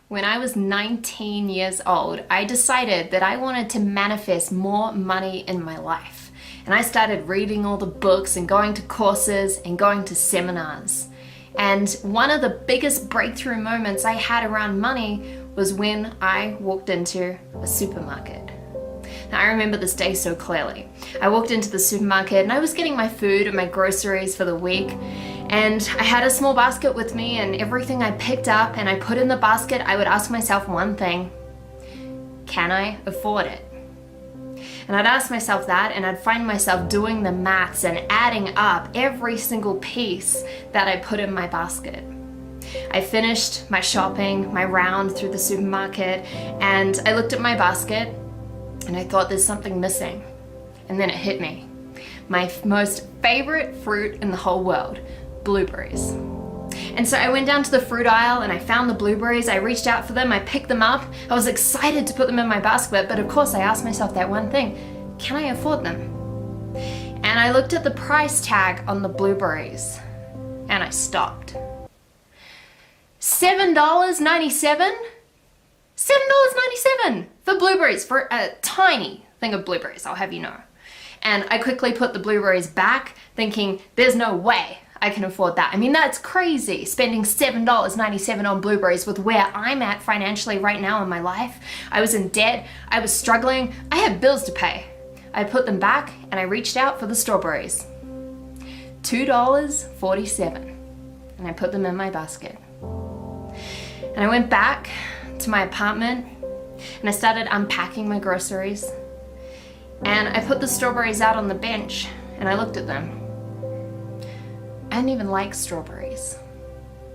When I was 19 years old, I decided that I wanted to manifest more money in my life. And I started reading all the books and going to courses and going to seminars. And one of the biggest breakthrough moments I had around money was when I walked into a supermarket. Now, I remember this day so clearly. I walked into the supermarket and I was getting my food and my groceries for the week. And I had a small basket with me, and everything I picked up and I put in the basket, I would ask myself one thing: can I afford it? And I'd ask myself that, and I'd find myself doing the maths and adding up every single piece that I put in my basket. I finished my shopping, my round through the supermarket, and I looked at my basket and I thought, there's something missing. And then it hit me. My most favorite fruit in the whole world: blueberries. And so I went down to the fruit aisle and I found the blueberries. I reached out for them, I picked them up. I was excited to put them in my basket, but of course I asked myself that one thing: can I afford them? And I looked at the price tag on the blueberries and I stopped. $7.97? $7.97 for blueberries, for a tiny thing of blueberries, I'll have you know. And I quickly put the blueberries back, thinking, there's no way I can afford that. I mean, that's crazy, spending $7.97 on blueberries with where I'm at financially right now in my life. I was in debt, I was struggling, I had bills to pay. I put them back and I reached out for the strawberries. $2.47, and I put them in my basket. And I went back to my apartment and I started unpacking my groceries. And I put the strawberries out on the bench and I looked at them. I didn't even like strawberries.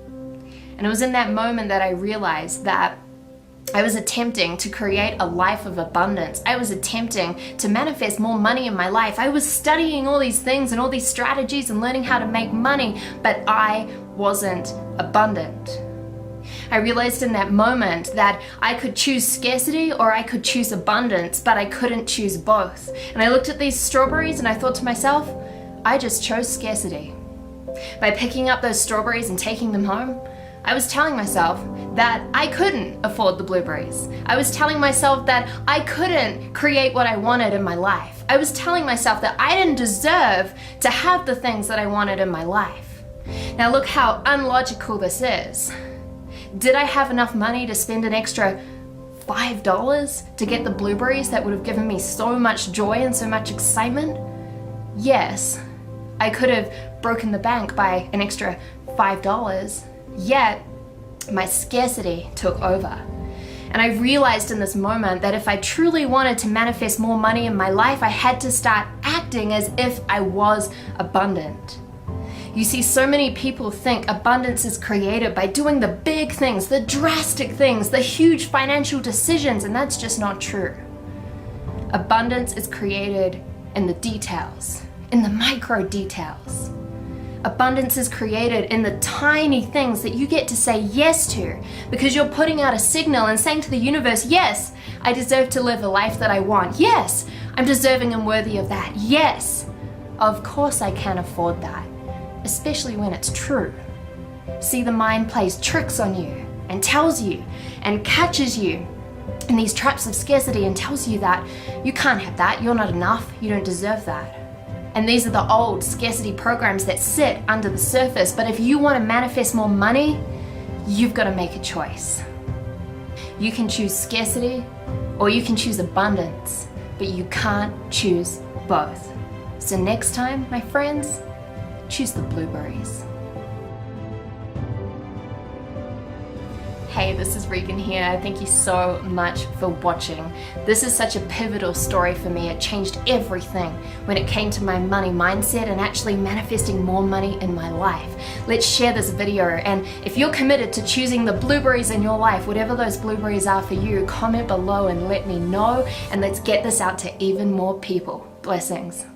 And it was in that moment that I realized that I was attempting to create a life of abundance. I was attempting to manifest more money in my life. I was studying all these things and all these strategies and learning how to make money, but I wasn't abundant. I realized in that moment that I could choose scarcity or I could choose abundance, but I couldn't choose both. And I looked at these strawberries and I thought to myself, I just chose scarcity. By picking up those strawberries and taking them home, I was telling myself that I couldn't afford the blueberries. I was telling myself that I couldn't create what I wanted in my life. I was telling myself that I didn't deserve to have the things that I wanted in my life. Now look how unlogical this is. Did I have enough money to spend an extra $5 to get the blueberries that would have given me so much joy and so much excitement? Yes, I could have broken the bank by an extra $5, yet my scarcity took over. And I realized in this moment that if I truly wanted to manifest more money in my life, I had to start acting as if I was abundant. You see, so many people think abundance is created by doing the big things, the drastic things, the huge financial decisions, and that's just not true. Abundance is created in the details, in the micro details. Abundance is created in the tiny things that you get to say yes to, because you're putting out a signal and saying to the universe, yes, I deserve to live the life that I want. Yes, I'm deserving and worthy of that. Yes, of course I can afford that. Especially when it's true. See, the mind plays tricks on you and tells you and catches you in these traps of scarcity and tells you that you can't have that, you're not enough, you don't deserve that. And these are the old scarcity programs that sit under the surface. But if you want to manifest more money, you've got to make a choice. You can choose scarcity or you can choose abundance, but you can't choose both. So next time, my friends, choose the blueberries. Hey, this is Regan here. Thank you so much for watching. This is such a pivotal story for me. It changed everything when it came to my money mindset and actually manifesting more money in my life. Let's share this video, and if you're committed to choosing the blueberries in your life, whatever those blueberries are for you, comment below and let me know, and let's get this out to even more people. Blessings.